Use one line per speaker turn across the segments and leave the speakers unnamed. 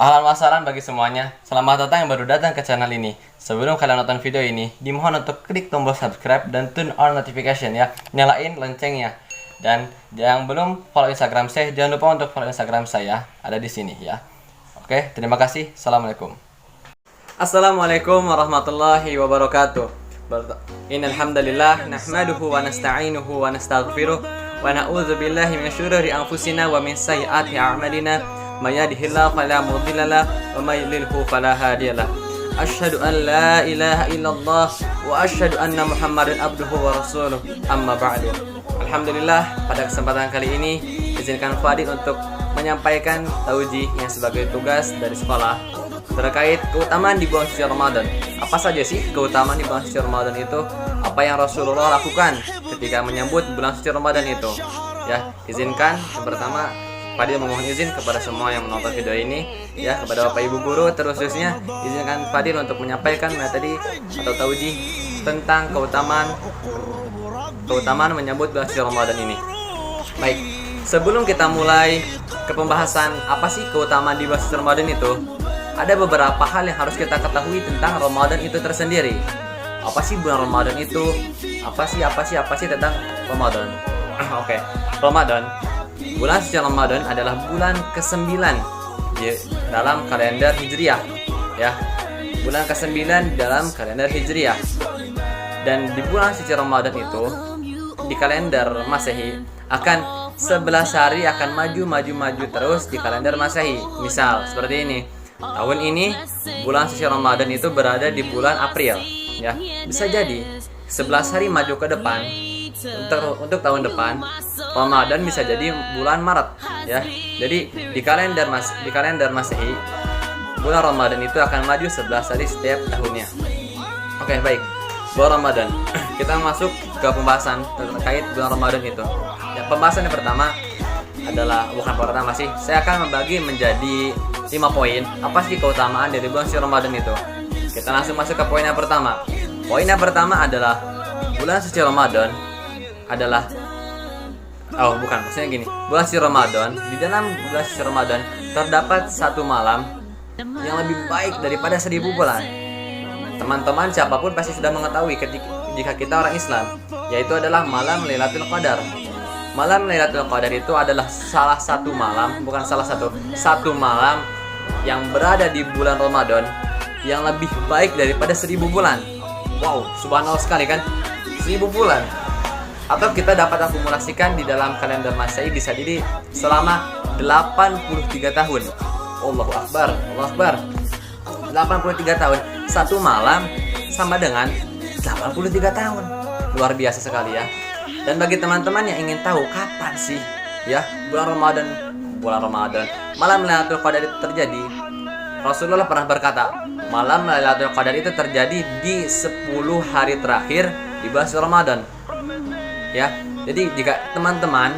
Ahlan wassalam bagi semuanya. Selamat datang yang baru datang ke channel ini. Sebelum kalian nonton video ini, dimohon untuk klik tombol subscribe dan turn on notification ya. Nyalain loncengnya. Dan yang belum follow Instagram saya, jangan lupa untuk follow Instagram saya. Ada di sini ya. Oke, terima kasih. Assalamualaikum. Assalamualaikum warahmatullahi wabarakatuh. Innal hamdalillah nahmaduhu wa nasta'inuhu wa nastaghfiruh wa na'udzu billahi min syururi anfusina wa min sayyiati a'malina. May yahdihillahu fala mudilla lahu wa may yudlilhu fala hadiyalah. Asyhadu an la ilaha illallah wa asyhadu anna Muhammadan abduhu wa rasuluh. Amma ba'du. Alhamdulillah, pada kesempatan kali ini izinkan Fadil untuk menyampaikan tauji yang sebagai tugas dari sekolah terkait keutamaan di bulan suci Ramadan. Apa saja sih keutamaan di bulan suci Ramadan itu? Apa yang Rasulullah lakukan ketika menyambut bulan suci Ramadan itu? Ya, izinkan yang pertama Fadil memohon izin kepada semua yang menonton video ini, ya, kepada Bapak Ibu guru terkhususnya, izinkan Fadil untuk menyampaikan materi atau tauji tentang keutamaan menyambut bulan suci Ramadan ini. Baik, sebelum kita mulai ke pembahasan apa sih keutamaan di bulan suci Ramadan itu, ada beberapa hal yang harus kita ketahui tentang Ramadan itu tersendiri. Apa sih bulan Ramadan itu? Apa sih tentang Ramadan? Oke. Ramadan, bulan suci Ramadan adalah bulan ke-9 dalam kalender Hijriah, ya. Bulan ke-9 dalam kalender Hijriah. Dan di bulan suci Ramadan itu di kalender Masehi akan 11 hari akan maju terus di kalender Masehi. Misal seperti ini. Tahun ini bulan suci Ramadan itu berada di bulan April, ya. Bisa jadi 11 hari maju ke depan untuk tahun depan Ramadan bisa jadi bulan Maret, ya. Jadi di kalender Masehi bulan Ramadan itu akan maju 11 hari setiap tahunnya. Oke, baik. Bulan Ramadan. Kita masuk ke pembahasan terkait bulan Ramadan itu. Ya, pembahasan yang pertama adalah saya akan membagi menjadi 5 poin. Apa sih keutamaan dari bulan suci Ramadan itu? Kita langsung masuk ke poin yang pertama. Poin yang pertama adalah bulan suci Ramadan adalah maksudnya gini. Bulan suci Ramadan, di dalam bulan suci Ramadan terdapat satu malam yang lebih baik daripada 1000 bulan. Teman-teman siapapun pasti sudah mengetahui jika kita orang Islam, yaitu adalah malam Lailatul Qadar. Malam Lailatul Qadar itu adalah satu malam yang berada di bulan Ramadan yang lebih baik daripada 1000 bulan. Wow, subhanallah sekali kan? 1000 bulan. Atau kita dapat akumulasikan di dalam kalender Masehi bisa jadi selama 83 tahun. Allahu Akbar, Allahu Akbar. 83 tahun. Satu malam sama dengan 83 tahun. Luar biasa sekali ya. Dan bagi teman-teman yang ingin tahu kapan sih ya bulan Ramadan malam Lailatul Qadar itu terjadi, Rasulullah pernah berkata, malam Lailatul Qadar itu terjadi di 10 hari terakhir di bulan Ramadan. Ya, jadi jika teman-teman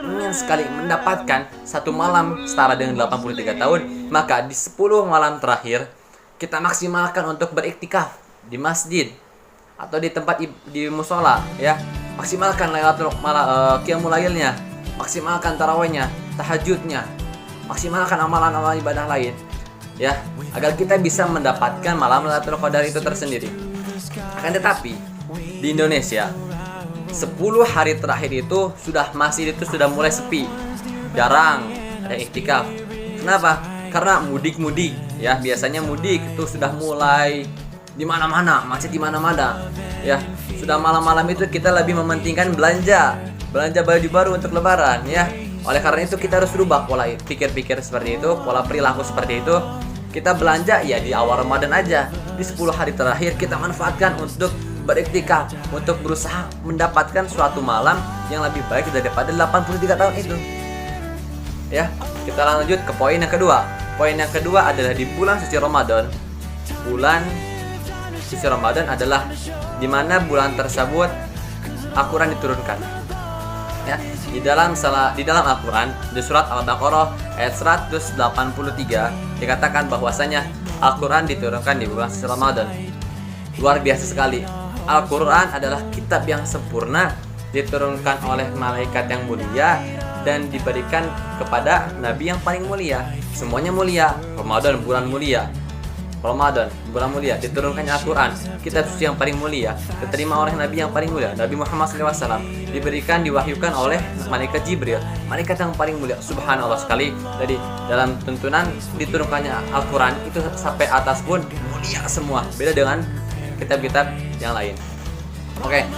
ingin sekali mendapatkan satu malam setara dengan 83 tahun, maka di 10 malam terakhir kita maksimalkan untuk beriktikaf di masjid atau di tempat di musola, ya. Maksimalkan qiyamul lailnya, maksimalkan tarawihnya, tahajudnya, maksimalkan amalan-amalan ibadah lain, ya, agar kita bisa mendapatkan malam Lailatul Qadar itu tersendiri. Akan tetapi di Indonesia 10 hari terakhir itu masjid itu sudah mulai sepi, jarang ada iktikaf. Kenapa? Karena mudik, ya. Biasanya mudik itu sudah mulai di mana-mana, macet di mana-mana, ya. Sudah malam-malam itu kita lebih mementingkan belanja baju baru untuk lebaran, ya. Oleh karena itu kita harus rubah pola pikir seperti itu, pola perilaku seperti itu. Kita belanja ya di awal Ramadan aja. Di 10 hari terakhir kita manfaatkan untuk beriktikaf, untuk berusaha mendapatkan suatu malam yang lebih baik daripada 83 tahun itu. Ya, kita lanjut ke poin yang kedua. Poin yang kedua adalah di bulan suci Ramadan. Bulan suci Ramadan adalah di mana bulan tersebut Al-Quran diturunkan. Ya, di dalam Al-Quran di surat Al-Baqarah ayat 183 dikatakan bahwasanya Al-Quran diturunkan di bulan suci Ramadan. Luar biasa sekali. Al-Quran adalah kitab yang sempurna, diturunkan oleh malaikat yang mulia dan diberikan kepada Nabi yang paling mulia. Semuanya mulia. Ramadan bulan mulia. Ramadan bulan mulia, diturunkannya Al-Quran, kitab suci yang paling mulia, diterima oleh Nabi yang paling mulia, Nabi Muhammad SAW, diberikan, diwahyukan oleh malaikat Jibril, malaikat yang paling mulia. Subhanallah sekali. Jadi dalam tuntunan diturunkannya Al-Quran itu sampai atas pun mulia semua, beda dengan kitab-kitab yang lain. Oke,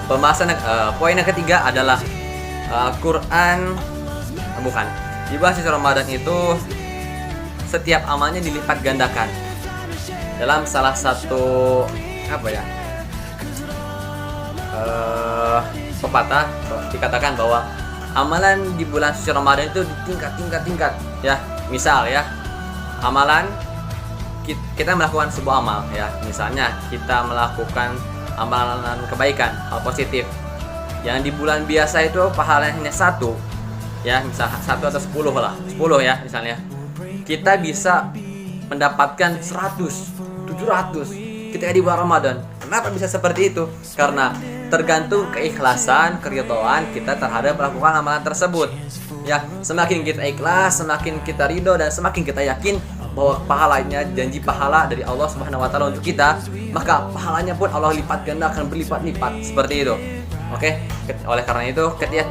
pembahasan poin yang ketiga adalah Quran bukan di bulan suci Ramadan itu setiap amalnya dilipat gandakan. Dalam salah satu pepatah dikatakan bahwa amalan di bulan suci Ramadan itu tingkat ya. Misal ya, amalan kita melakukan sebuah amal ya. Misalnya kita melakukan amalan kebaikan, hal positif. Yang di bulan biasa itu pahalanya hanya 1 ya, misal 1 atau 10 lah. 10 ya misalnya. Kita bisa mendapatkan 100, 700 ketika di bulan Ramadan. Kenapa bisa seperti itu? Karena tergantung keikhlasan, keridhaan kita terhadap melakukan amalan tersebut. Ya, semakin kita ikhlas, semakin kita ridho, dan semakin kita yakin bahwa pahalanya, janji pahala dari Allah Subhanahu wa taala untuk kita, maka pahalanya pun Allah lipat gandakan berlipat-lipat seperti itu. Oke, oleh karena itu ketika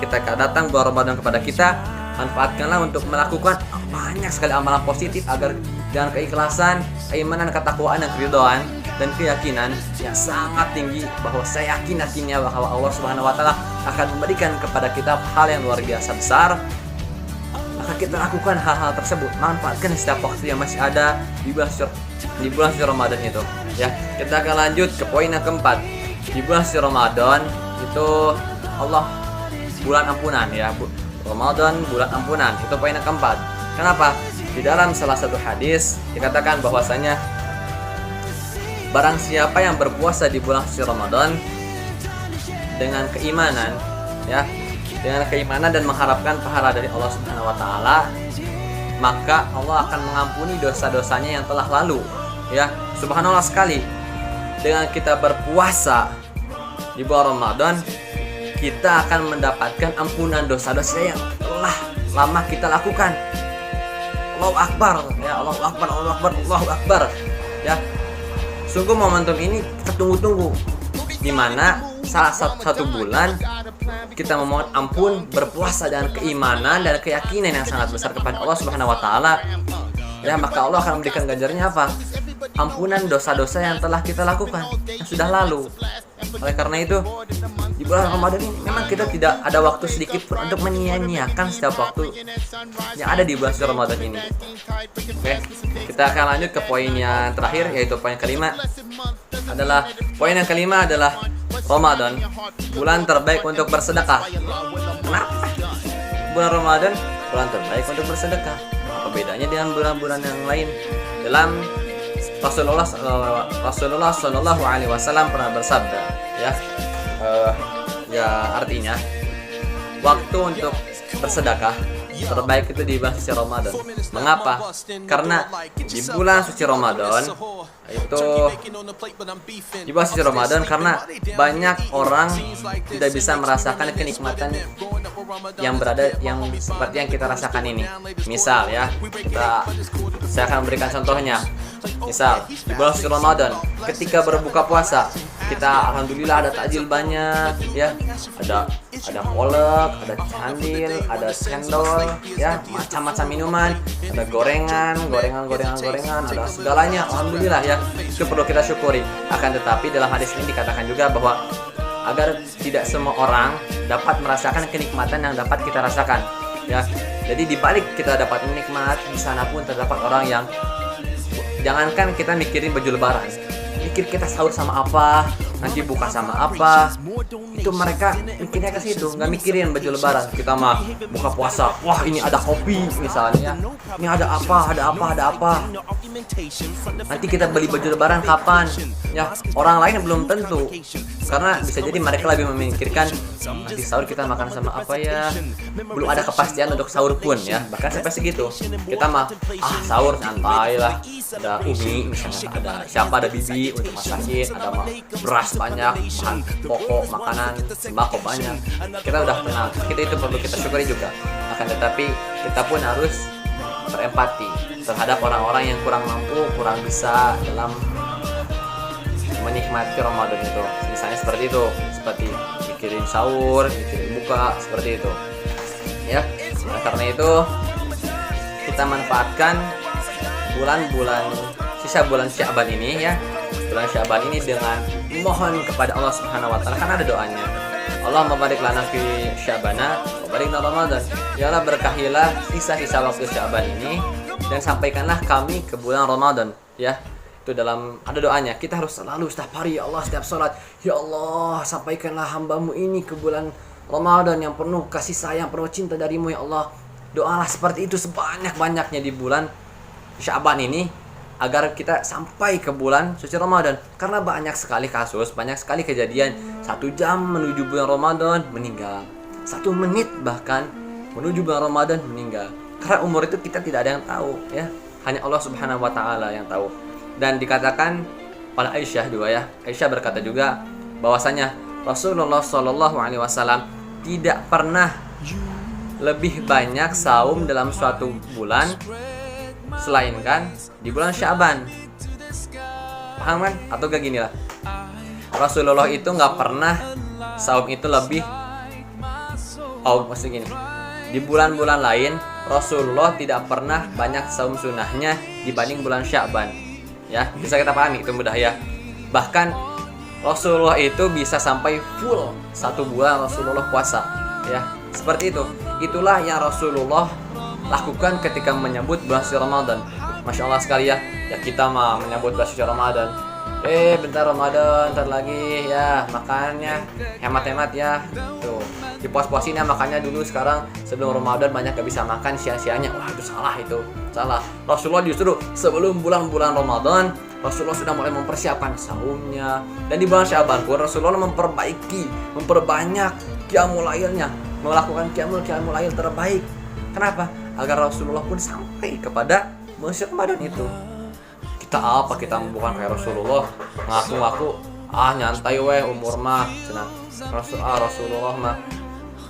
kita datang bulan Ramadan kepada kita, manfaatkanlah untuk melakukan banyak sekali amalan positif agar dengan keikhlasan, keimanan, ketakwaan, dan keridhaan dan keyakinan yang sangat tinggi bahwa saya yakinnya bahwa Allah Subhanahu wa taala akan memberikan kepada kita hal yang luar biasa besar. Maka kita lakukan hal-hal tersebut, manfaatkan setiap waktu yang masih ada di bulan suci Ramadan itu. Ya, kita akan lanjut ke poin yang keempat. Di bulan suci Ramadan itu Allah bulan ampunan ya. Ramadan bulan ampunan, itu poin yang keempat. Kenapa? Di dalam salah satu hadis dikatakan bahwasanya barang siapa yang berpuasa di bulan suci Ramadan dengan keimanan ya, dengan keimanan dan mengharapkan pahala dari Allah Subhanahu wa taala, maka Allah akan mengampuni dosa-dosanya yang telah lalu ya. Subhanallah sekali. Dengan kita berpuasa di bulan Ramadan, kita akan mendapatkan ampunan dosa-dosa yang telah lama kita lakukan. Allahu Akbar ya, Allahu Akbar, Allahu Akbar, Allahu Akbar ya. Sungguh momentum ini kita tunggu-tunggu, di mana salah satu bulan kita memohon ampun, berpuasa dengan keimanan dan keyakinan yang sangat besar kepada Allah Subhanahu wa taala. Ya, maka Allah akan memberikan ganjarannya apa? Ampunan dosa-dosa yang telah kita lakukan, yang sudah lalu. Oleh karena itu, di bulan Ramadan ini memang kita tidak ada waktu sedikit pun untuk menyia-nyiakan setiap waktu yang ada di bulan Ramadan ini. Oke, kita akan lanjut ke poin yang terakhir, yaitu poin kelima. Poin yang kelima adalah Ramadan, bulan terbaik untuk bersedekah. Kenapa? Bulan Ramadan bulan terbaik untuk bersedekah. Apa bedanya dengan bulan-bulan yang lain? Dalam Rasulullah Shallallahu Alaihi Wasallam pernah bersabda, artinya waktu untuk bersedekah terbaik itu di bulan suci Ramadan. Mengapa? Karena di bulan suci Ramadan itu di bulan suci Ramadan karena banyak orang tidak bisa merasakan kenikmatan yang seperti yang kita rasakan ini. Misal ya, saya akan memberikan contohnya. Misal di bulan suci Ramadan ketika berbuka puasa, kita alhamdulillah ada takjil banyak ya, ada kolak, ada candil, ada cendol ya, macam-macam minuman, ada gorengan, ada segalanya, alhamdulillah ya. Itu perlu kita syukuri. Akan tetapi dalam hadis ini dikatakan juga bahwa agar tidak semua orang dapat merasakan kenikmatan yang dapat kita rasakan ya. Jadi di balik kita dapat menikmati, di sana pun terdapat orang yang jangankan kita mikirin baju lebaran, mikir kita sahur sama apa, nanti buka sama apa, itu mereka mikirnya ke situ, nggak mikirin baju lebaran. Kita mah buka puasa, wah ini ada kopi misalnya, ini ada apa, nanti kita beli baju lebaran kapan ya, orang lain belum tentu, karena bisa jadi mereka lebih memikirkan nanti sahur kita makan sama apa ya, belum ada kepastian untuk sahur pun ya. Bahkan sampai segitu, kita mah sahur santai lah, ada umi misalnya, ada siapa, ada bibi untuk masakin, ada beras banyak, bahan pokok makanan sembako banyak, kita udah tenang, kita itu perlu kita syukuri juga. Akan tetapi kita pun harus berempati terhadap orang-orang yang kurang mampu, kurang bisa dalam menikmati Ramadan itu. Misalnya seperti itu, seperti mikirin sahur, mikirin buka, seperti itu ya. Nah, karena itu kita manfaatkan bulan-bulan sisa bulan Sya'ban ini ya, bulan Sya'ban ini dengan mohon kepada Allah Subhanahu wa taala, karena ada doanya. Allahumma barik lana fi Sya'bana wa barik lana Ramadan. Ya Allah, berkahilah sisa-sisa waktu Sya'ban ini dan sampaikanlah kami ke bulan Ramadan ya. Itu dalam ada doanya. Kita harus selalu setiap hari, ya Allah, setiap sholat, ya Allah, sampaikanlah hambamu ini ke bulan Ramadan yang penuh kasih sayang, penuh cinta darimu, ya Allah. Doalah seperti itu sebanyak-banyaknya di bulan Sya'ban ini agar kita sampai ke bulan suci Ramadan. Karena banyak sekali kasus, banyak sekali kejadian 1 jam menuju bulan Ramadan meninggal, 1 menit bahkan menuju bulan Ramadan meninggal. Karena umur itu kita tidak ada yang tahu ya, hanya Allah Subhanahu wa taala yang tahu. Dan dikatakan oleh Aisyah juga ya, Aisyah berkata juga bahwasanya Rasulullah Shallallahu Alaihi Wasallam tidak pernah lebih banyak saum dalam suatu bulan selainkan di bulan Sya'ban. Paham kan? Atau gak gini lah, Rasulullah itu nggak pernah saum itu lebih, maksudnya gini, di bulan-bulan lain Rasulullah tidak pernah banyak saum sunnahnya dibanding bulan Sya'ban. Ya, bisa kita pahami, itu mudah ya. Bahkan Rasulullah itu bisa sampai full 1 bulan Rasulullah puasa ya, seperti itu. Itulah yang Rasulullah lakukan ketika menyambut bulan suci Ramadan. Masya Allah sekali ya. Ya kita mah menyambut bulan suci Ramadan, bentar Ramadan, ntar lagi ya, makannya hemat-hemat ya. Tuh, dipuas-puasin ya makannya dulu sekarang, sebelum Ramadan banyak gak bisa makan siang-siangnya. Wah, itu salah, itu salah. Rasulullah justru sebelum bulan-bulan Ramadan Rasulullah sudah mulai mempersiapkan saumnya. Dan di bulan Sya'ban pun Rasulullah memperbanyak qiyamul lailnya, melakukan qiyamul lail terbaik. Kenapa? Agar Rasulullah pun sampai kepada bulan Ramadan itu. Kita apa? Kita bukan kayak Rasulullah ngaku-ngaku nyantai weh umur mah senang. Rasulullah mah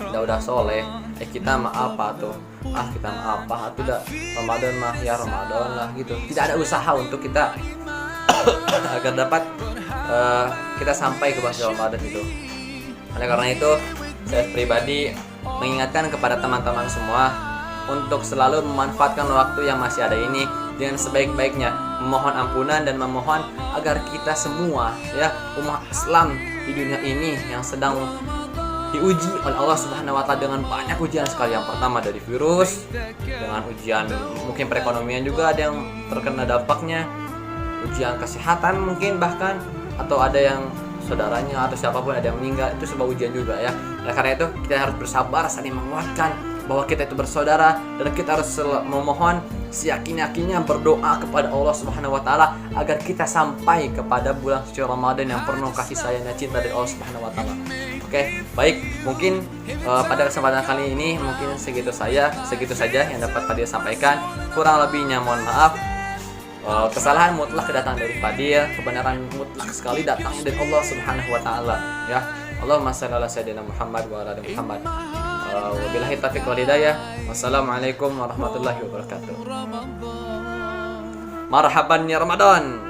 udah soleh. Kita mah apa tuh? Kita mah apa? Itu udah Ramadan mah ya Ramadan lah gitu. Tidak ada usaha untuk kita agar dapat kita sampai ke bulan Ramadan itu. Oleh karena itu, saya pribadi mengingatkan kepada teman-teman semua untuk selalu memanfaatkan waktu yang masih ada ini dengan sebaik-baiknya, memohon ampunan dan memohon agar kita semua ya, umat Islam di dunia ini yang sedang diuji oleh Allah Subhanahu wa taala dengan banyak ujian sekali. Yang pertama dari virus, dengan ujian mungkin perekonomian juga ada yang terkena dampaknya, ujian kesehatan mungkin bahkan, atau ada yang saudaranya atau siapapun ada yang meninggal, itu sebuah ujian juga ya. Nah, karena itu kita harus bersabar, saling menguatkan bahwa kita itu bersaudara, dan kita harus memohon seyakin-yakinnya berdoa kepada Allah Subhanahu wa taala agar kita sampai kepada bulan suci Ramadan yang penuh kasih sayang dan cinta dari Allah Subhanahu wa taala. Oke, baik, mungkin pada kesempatan kali ini mungkin segitu saja yang dapat Fadil sampaikan. Kurang lebihnya mohon maaf. Kesalahan mutlak kedatangan dari Fadil, kebenaran mutlak sekali datangnya dari Allah Subhanahu wa taala ya. Allahumma shalli ala sayyidina Muhammad wa ala ali Muhammad. Wabillahi taufiq wal hidayah. Wassalamualaikum warahmatullahi wabarakatuh. Marhaban ya Ramadan.